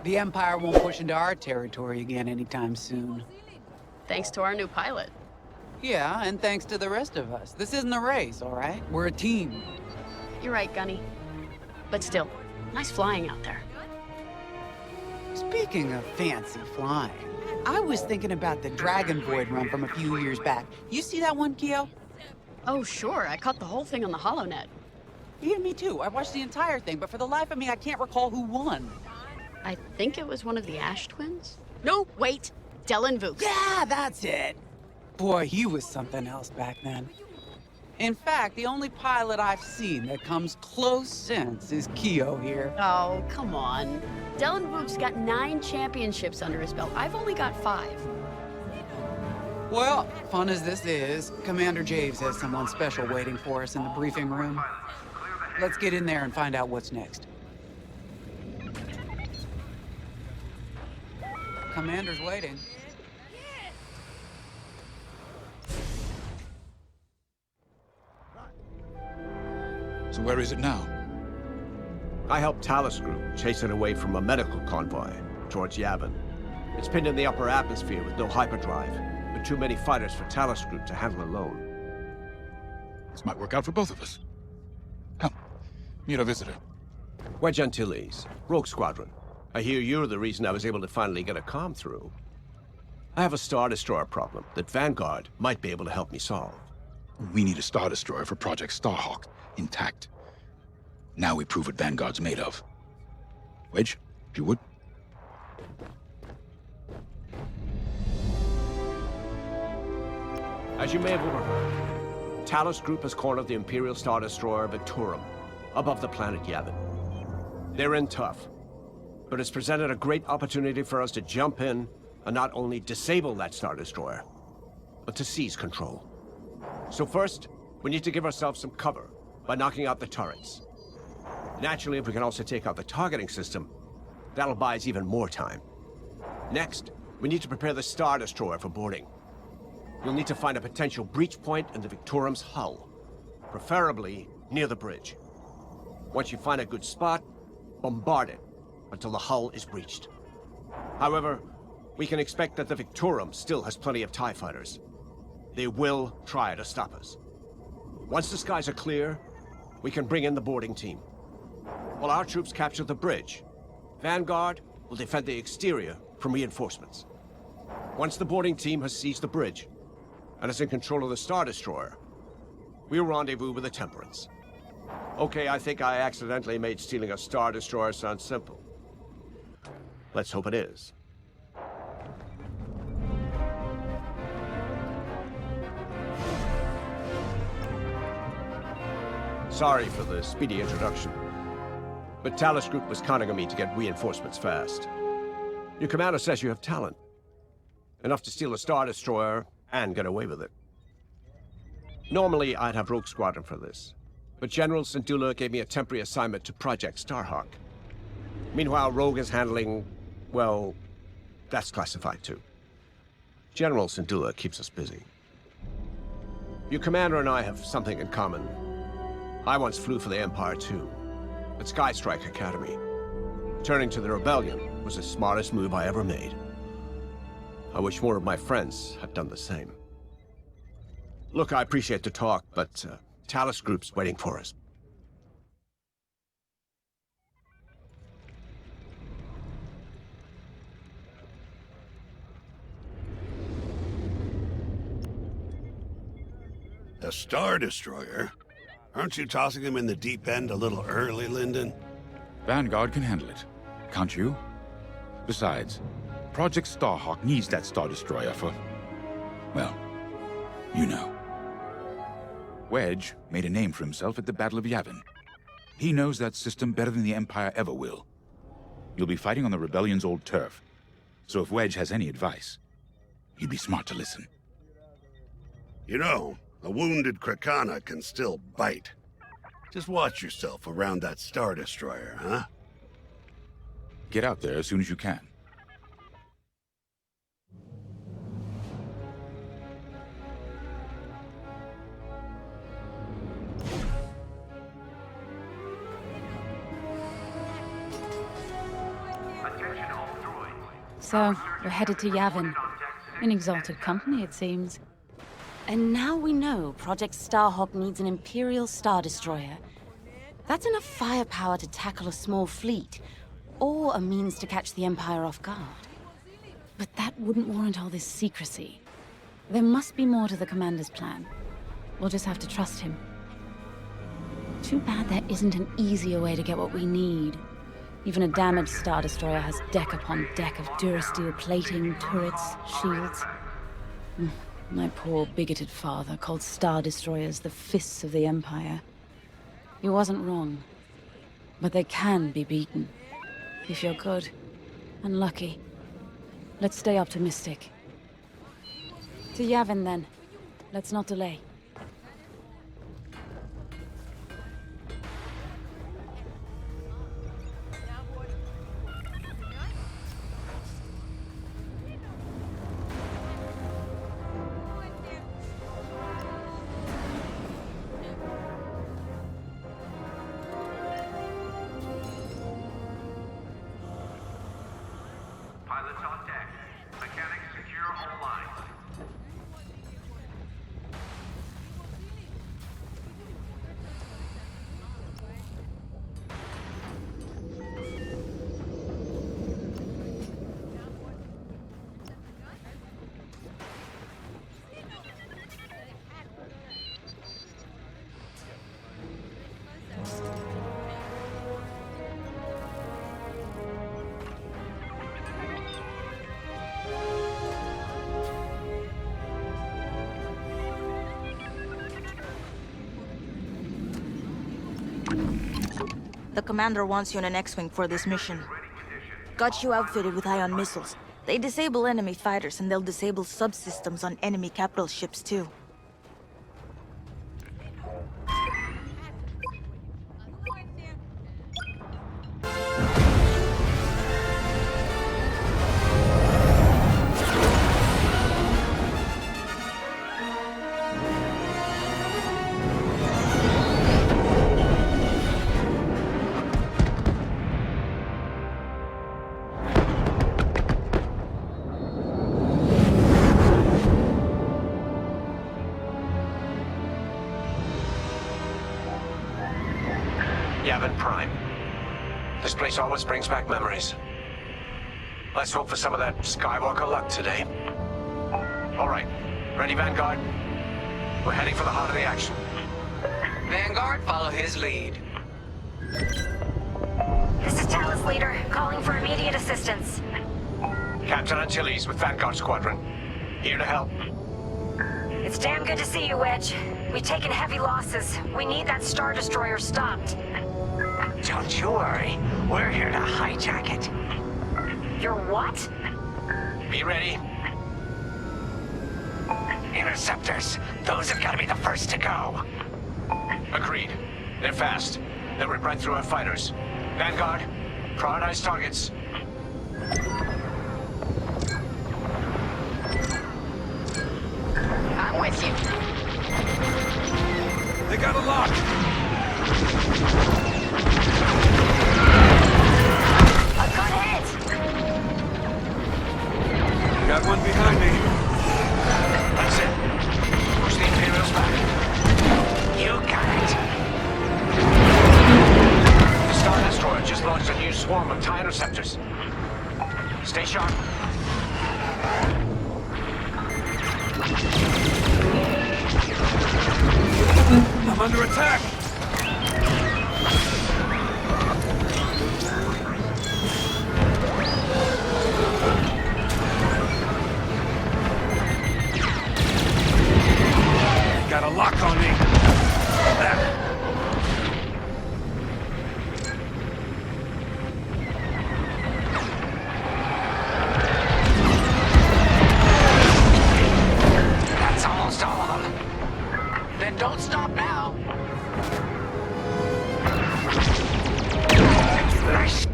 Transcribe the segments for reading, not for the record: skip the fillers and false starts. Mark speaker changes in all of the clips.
Speaker 1: The Empire won't push into our territory again anytime soon.
Speaker 2: Thanks to our new pilot.
Speaker 1: Yeah, and thanks to the rest of us. This isn't a race, all right? We're a team.
Speaker 2: You're right, Gunny. But still, nice flying out there.
Speaker 1: Speaking of fancy flying, I was thinking about the Dragon Void run from a few years back. You see that one, Kyo?
Speaker 2: Oh, sure. I caught the whole thing on the HoloNet.
Speaker 1: Yeah, me too. I watched the entire thing, but for the life of me, I can't recall who won.
Speaker 2: I think it was one of the Ash twins? No, wait. Dylan Vooks.
Speaker 1: Yeah, that's it. Boy, he was something else back then. In fact, the only pilot I've seen that comes close since is Kyo here.
Speaker 2: Oh, come on. Dylan Vooks got 9 championships under his belt. I've only got 5.
Speaker 1: Well, fun as this is, Commander Javes has someone special waiting for us in the briefing room. Let's get in there and find out what's next. Commander's waiting.
Speaker 3: So where is it now?
Speaker 4: I helped Talus Group chase it away from a medical convoy towards Yavin. It's pinned in the upper atmosphere with no hyperdrive, but too many fighters for Talus Group to handle alone.
Speaker 3: This might work out for both of us. Come, meet our visitor.
Speaker 4: Wedge Antilles, Rogue Squadron. I hear you're the reason I was able to finally get a comm through. I have a Star Destroyer problem that Vanguard might be able to help me solve.
Speaker 3: We need a Star Destroyer for Project Starhawk, intact. Now we prove what Vanguard's made of. Wedge, if you would.
Speaker 4: As you may have overheard, Talus Group has cornered the Imperial Star Destroyer Victorum above the planet Yavin. They're in tough, but it's presented a great opportunity for us to jump in and not only disable that Star Destroyer, but to seize control. So first, we need to give ourselves some cover by knocking out the turrets. Naturally, if we can also take out the targeting system, that'll buy us even more time. Next, we need to prepare the Star Destroyer for boarding. You'll need to find a potential breach point in the Victorum's hull, preferably near the bridge. Once you find a good spot, bombard it until the hull is breached. However, we can expect that the Victorum still has plenty of TIE fighters. They will try to stop us. Once the skies are clear, we can bring in the boarding team. While our troops capture the bridge, Vanguard will defend the exterior from reinforcements. Once the boarding team has seized the bridge and is in control of the Star Destroyer, we'll rendezvous with the Temperance. Okay, I think I accidentally made stealing a Star Destroyer sound simple. Let's hope it is. Sorry for the speedy introduction, but Talus Group was counting on me to get reinforcements fast. Your commander says you have talent. Enough to steal a Star Destroyer and get away with it. Normally, I'd have Rogue Squadron for this, but General Syndulla gave me a temporary assignment to Project Starhawk. Meanwhile, Rogue is handling, well, that's classified too. General Syndulla keeps us busy. Your commander and I have something in common. I once flew for the Empire too, at Sky Strike Academy. Turning to the Rebellion was the smartest move I ever made. I wish more of my friends had done the same. Look, I appreciate the talk, but Talus Group's waiting for us.
Speaker 5: A Star Destroyer? Aren't you tossing him in the deep end a little early, Lyndon?
Speaker 3: Vanguard can handle it. Can't you? Besides, Project Starhawk needs that Star Destroyer for... well, you know. Wedge made a name for himself at the Battle of Yavin. He knows that system better than the Empire ever will. You'll be fighting on the Rebellion's old turf, so if Wedge has any advice, he'd be smart to listen.
Speaker 5: You know, a wounded Krakana can still bite. Just watch yourself around that Star Destroyer, huh?
Speaker 3: Get out there as soon as you can.
Speaker 6: Attention So, we're headed to Yavin. In exalted company, it seems.
Speaker 7: And now we know Project Starhawk needs an Imperial Star Destroyer. That's enough firepower to tackle a small fleet, or a means to catch the Empire off guard.
Speaker 6: But that wouldn't warrant all this secrecy. There must be more to the Commander's plan. We'll just have to trust him. Too bad there isn't an easier way to get what we need. Even a damaged Star Destroyer has deck upon deck of Durasteel plating, turrets, shields. My poor bigoted father called Star Destroyers the fists of the Empire. He wasn't wrong. But they can be beaten. If you're good and lucky. Let's stay optimistic. To Yavin, then. Let's not delay.
Speaker 8: Pilots on deck. Mechanics secure all lines.
Speaker 9: The commander wants you in an X-Wing for this mission. Got you outfitted with ion missiles. They disable enemy fighters, and they'll disable subsystems on enemy capital ships too.
Speaker 4: Yavin Prime. This place always brings back memories. Let's hope for some of that Skywalker luck today. All right, ready, Vanguard? We're heading for the heart of the action.
Speaker 1: Vanguard, follow his lead.
Speaker 10: This is Talus Leader, calling for immediate assistance.
Speaker 4: Captain Antilles with Vanguard Squadron. Here to help.
Speaker 10: It's damn good to see you, Wedge. We've taken heavy losses. We need that Star Destroyer stopped.
Speaker 11: Don't you worry. We're here to hijack it.
Speaker 10: You're what?
Speaker 4: Be ready.
Speaker 11: Interceptors. Those have got to be the first to go.
Speaker 4: Agreed. They're fast. They'll rip right through our fighters. Vanguard, prioritize targets.
Speaker 10: I'm with you.
Speaker 4: They got a lock.
Speaker 10: A good hit!
Speaker 4: Got one behind me. That's it. Push the Imperials back.
Speaker 11: You got it.
Speaker 4: The Star Destroyer just launched a new swarm of TIE interceptors. Stay sharp. I'm under attack! Got a lock on me.
Speaker 11: That's almost all of them.
Speaker 1: Then don't stop now.
Speaker 11: Nice.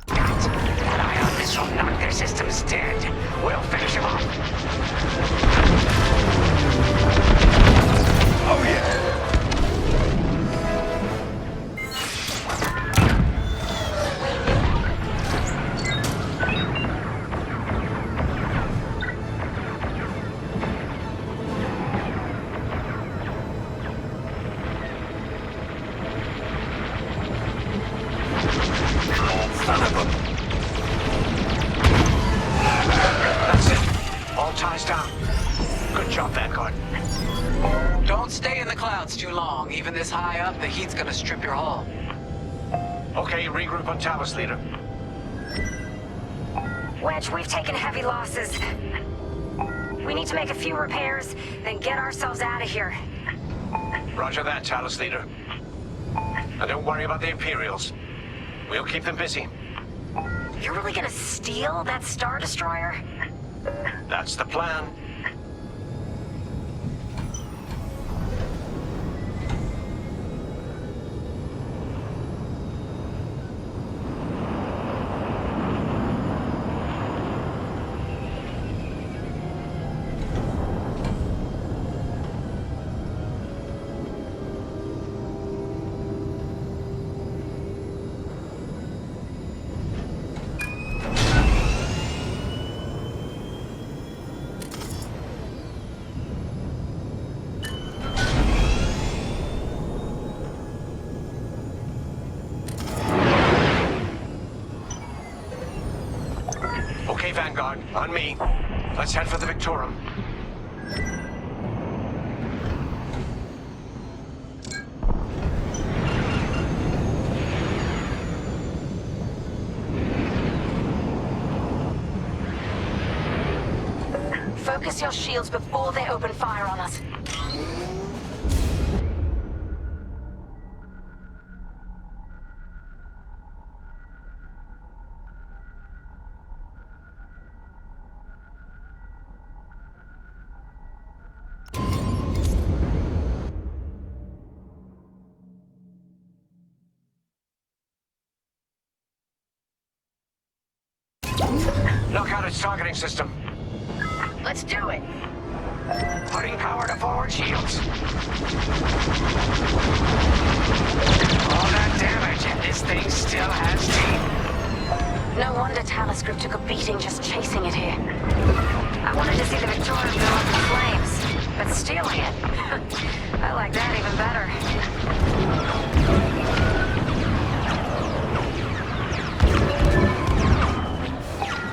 Speaker 11: Got an ion missile knocked fighter system's dead. We'll finish him off.
Speaker 5: Oh, yeah! Son of a...
Speaker 11: That's it. All ties down. Good job, Vanguard.
Speaker 1: Don't stay in the clouds too long. Even this high up, the heat's gonna strip your hull.
Speaker 11: Okay, regroup on Talos, leader.
Speaker 10: Wedge, we've taken heavy losses. We need to make a few repairs, then get ourselves out of here.
Speaker 11: Roger that, Talos, leader. And don't worry about the Imperials. We'll keep them busy.
Speaker 10: You're really gonna steal that Star Destroyer?
Speaker 11: That's the plan. Okay, Vanguard, on me. Let's head for the Victorum.
Speaker 10: Focus your shields before they open fire on us.
Speaker 11: Knock out its targeting system.
Speaker 10: Let's do it!
Speaker 11: Putting power to forward shields. All that damage, and this thing still has teeth.
Speaker 10: No wonder Talos Group took a beating just chasing it here. I wanted to see the Victoria go up in flames, but stealing it, I like that even better.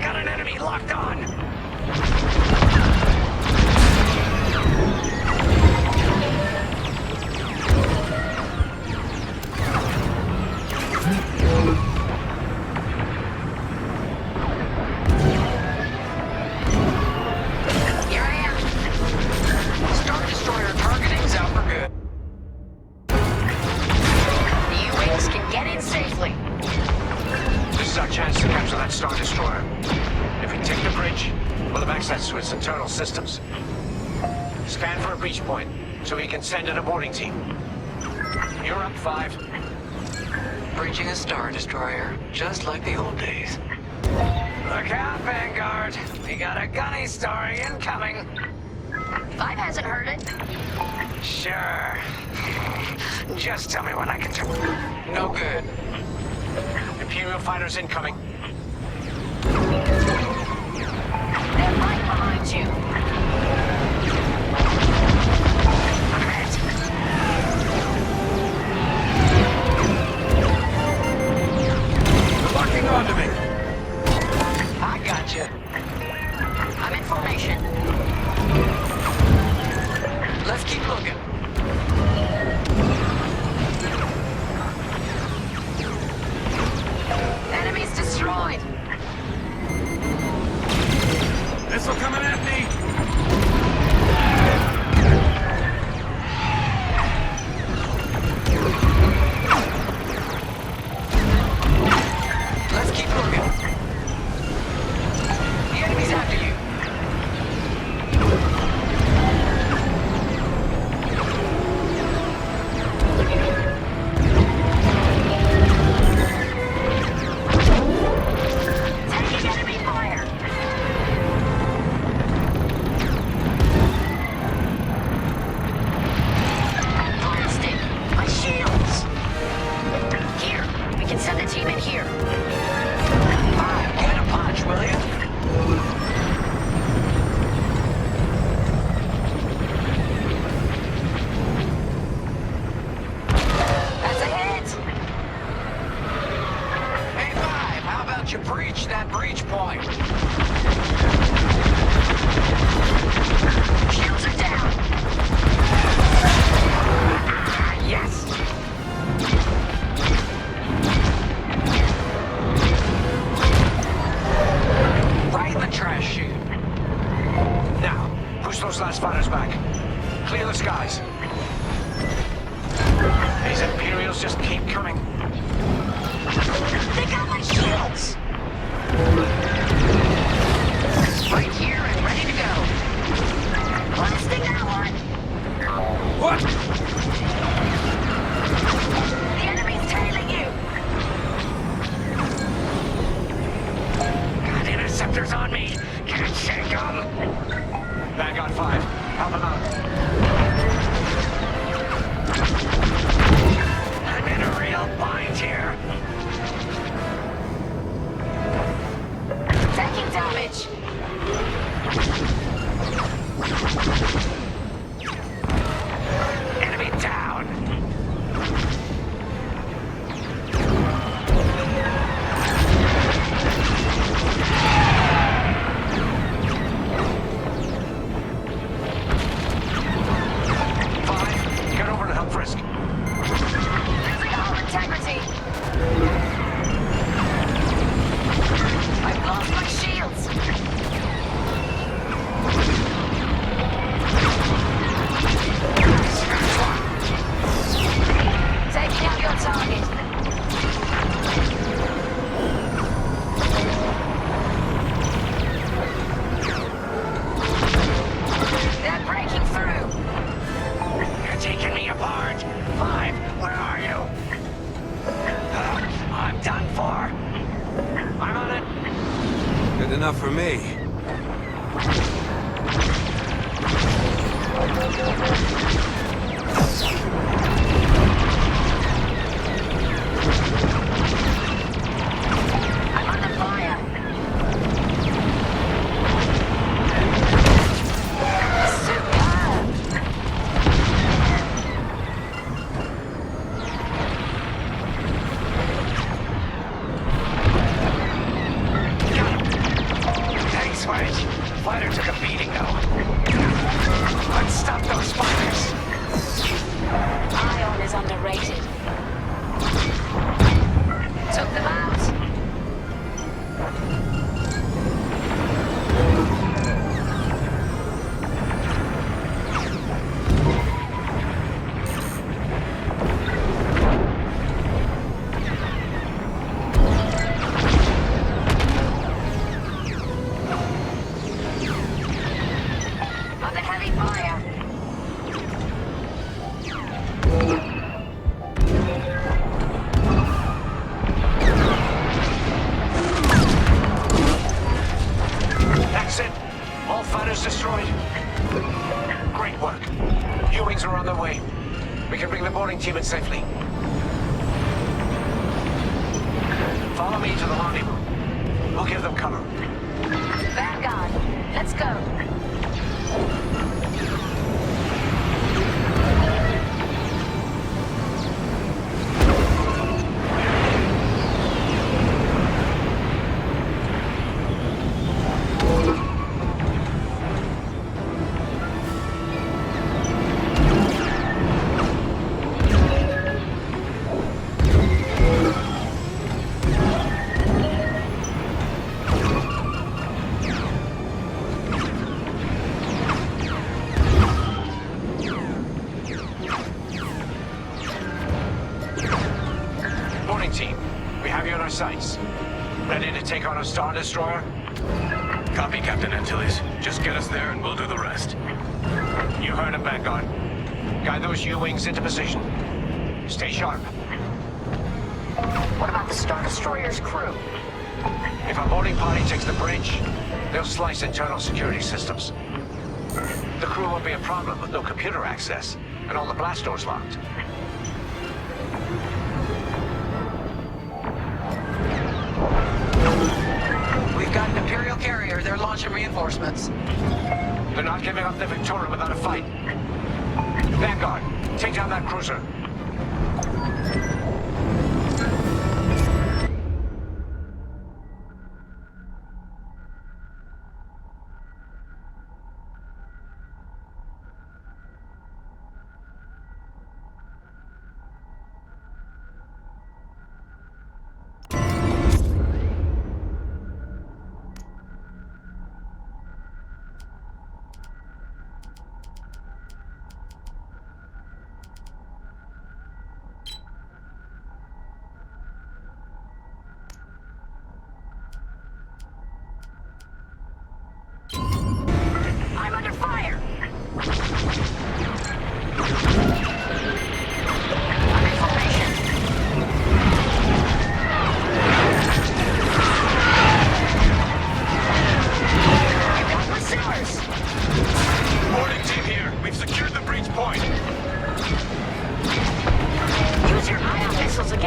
Speaker 11: Got an enemy locked on.
Speaker 10: Here I am.
Speaker 1: Star Destroyer targeting's out for good.
Speaker 10: The U-Wings can get in safely.
Speaker 11: This is our chance to capture that Star Destroyer. If we take the bridge, we'll have access to its internal systems. Scan for a breach point, so we can send in a boarding team. You're up, 5.
Speaker 1: Breaching a Star Destroyer, just like the old days.
Speaker 11: Look out, Vanguard. We got a gunny story incoming.
Speaker 10: 5 hasn't heard it.
Speaker 11: Sure. Just tell me when I can do it.
Speaker 1: No good.
Speaker 11: Imperial fighters incoming.
Speaker 10: They're right behind you.
Speaker 5: Locking onto me!
Speaker 1: I gotcha.
Speaker 10: I'm in formation.
Speaker 1: Let's keep looking.
Speaker 10: Enemies destroyed.
Speaker 11: want you breach that breach point.
Speaker 10: Shields are down. Yes.
Speaker 11: Right in the trash chute. Now, push those last fighters back. Clear the skies. These Imperials just keep coming.
Speaker 10: They got my shields. Right here and ready to go. Blasting that one.
Speaker 11: What?
Speaker 10: The enemy's tailing you.
Speaker 11: God, interceptors on me. Can't shake them. Vanguard 5, help him out. I'm in a real bind here.
Speaker 10: Taking damage.
Speaker 11: Enemy down. Get over to help Frisk.
Speaker 10: Losing all integrity. I've lost my shields. Taking out your target. They're breaking through.
Speaker 11: You're taking me apart. 5, where are you? I'm done for. I'm on it.
Speaker 12: Good enough for me.
Speaker 10: I'm under fire. Superb.
Speaker 11: Thanks, Wedge. Fighter took a beating, though. Let's stop those fighters.
Speaker 10: Ion is underrated. Took them out. Under heavy fire.
Speaker 11: That's it. All fighters destroyed. Great work. U-Wings are on their way. We can bring the boarding team in safely. Follow me to the rendezvous. We'll give them cover.
Speaker 10: Vanguard, let's go.
Speaker 11: Boarding team, we have you on our sights. Ready to take on a Star Destroyer?
Speaker 13: Copy, Captain Antilles. Just get us there and we'll do the rest.
Speaker 11: You heard him, Vanguard. Guide those U-Wings into position. Stay sharp.
Speaker 10: What about the Star Destroyer's crew?
Speaker 11: If our boarding party takes the bridge, they'll slice internal security systems. The crew won't be a problem with no computer access, and all the blast doors locked.
Speaker 1: We've got an Imperial carrier. They're launching reinforcements.
Speaker 11: They're not giving up the Victoria without a fight. Vanguard, take down that cruiser.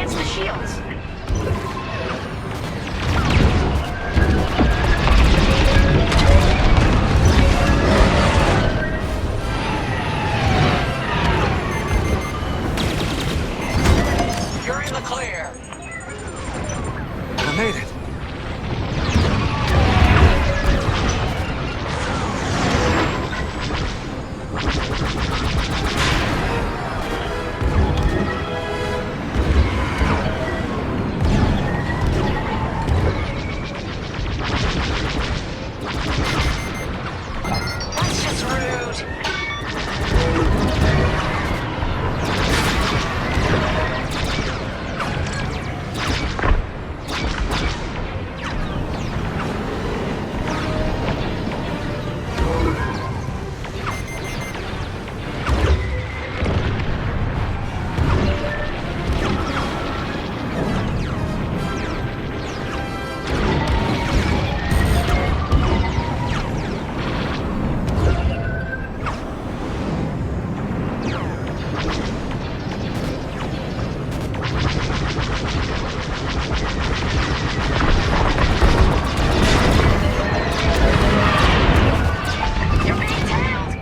Speaker 10: against the shields.
Speaker 11: You're in the clear.
Speaker 12: I made it.
Speaker 10: That's just rude. You're being tailed.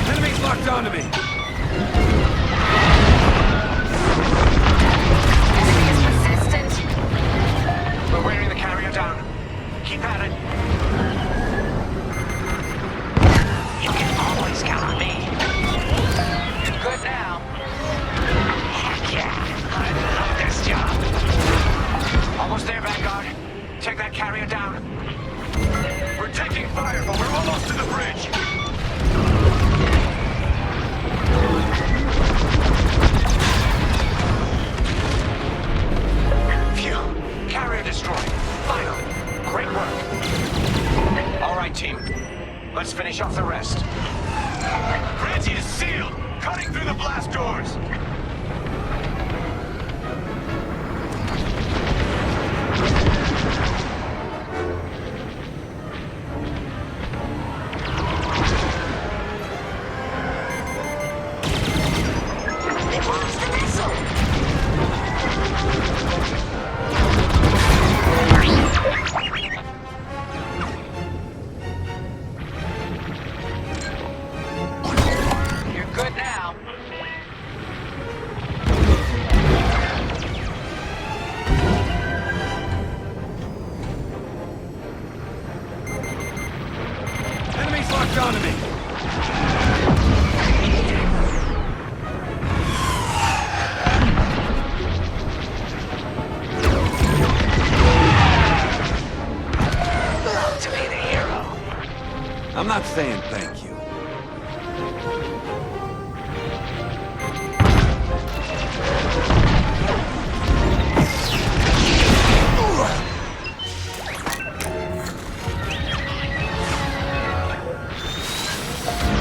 Speaker 12: Enemies locked onto me.
Speaker 10: Enemy is persistent.
Speaker 11: We're wearing the carrier down. Keep at it.
Speaker 10: You can always count on me.
Speaker 11: You're good now.
Speaker 10: Heck yeah. I love this job.
Speaker 11: Almost there, Vanguard. Take that carrier down. We're taking fire, but we're almost to the bridge. Phew. Carrier destroyed. Finally. Great work. All right, team. Let's finish off the rest. Bridge is sealed. Cutting through the blast doors.
Speaker 10: It launched the missile.
Speaker 11: You're good now.
Speaker 12: Enemies locked onto me.
Speaker 10: Love to be the hero.
Speaker 12: I'm not saying thank you.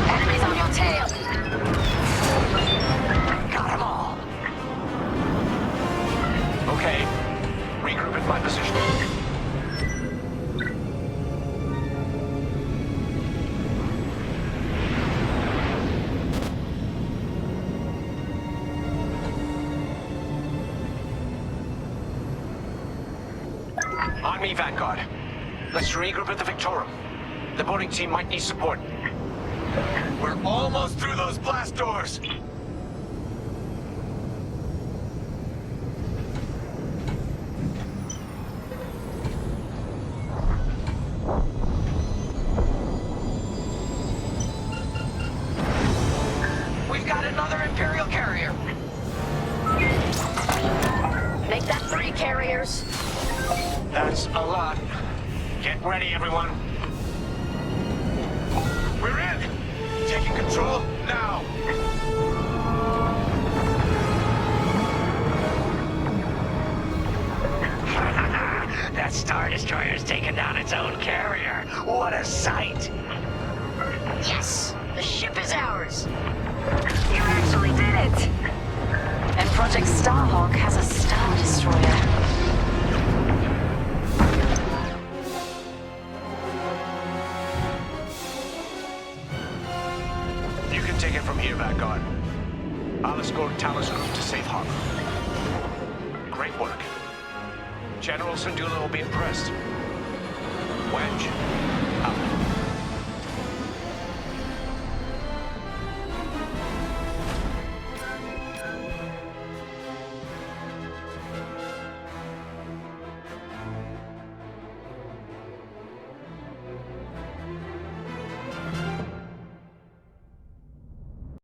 Speaker 10: Enemies on your tail. Got them all.
Speaker 11: Okay. Regroup at my position. On me, Vanguard. Let's regroup at the Victorum. The boarding team might need support. We're almost through those blast doors. We've got another Imperial carrier.
Speaker 10: Make that 3 carriers.
Speaker 11: That's a lot. Get ready, everyone. We're in! Taking control now!
Speaker 10: That Star Destroyer's taken down its own carrier. What a sight! Yes! The ship is ours! You actually did it!
Speaker 7: And Project Starhawk has a Star Destroyer.
Speaker 11: take it from here, Vanguard. I'll escort Talos Group to safe harbor. Great work. General Syndulla will be impressed. Wedge,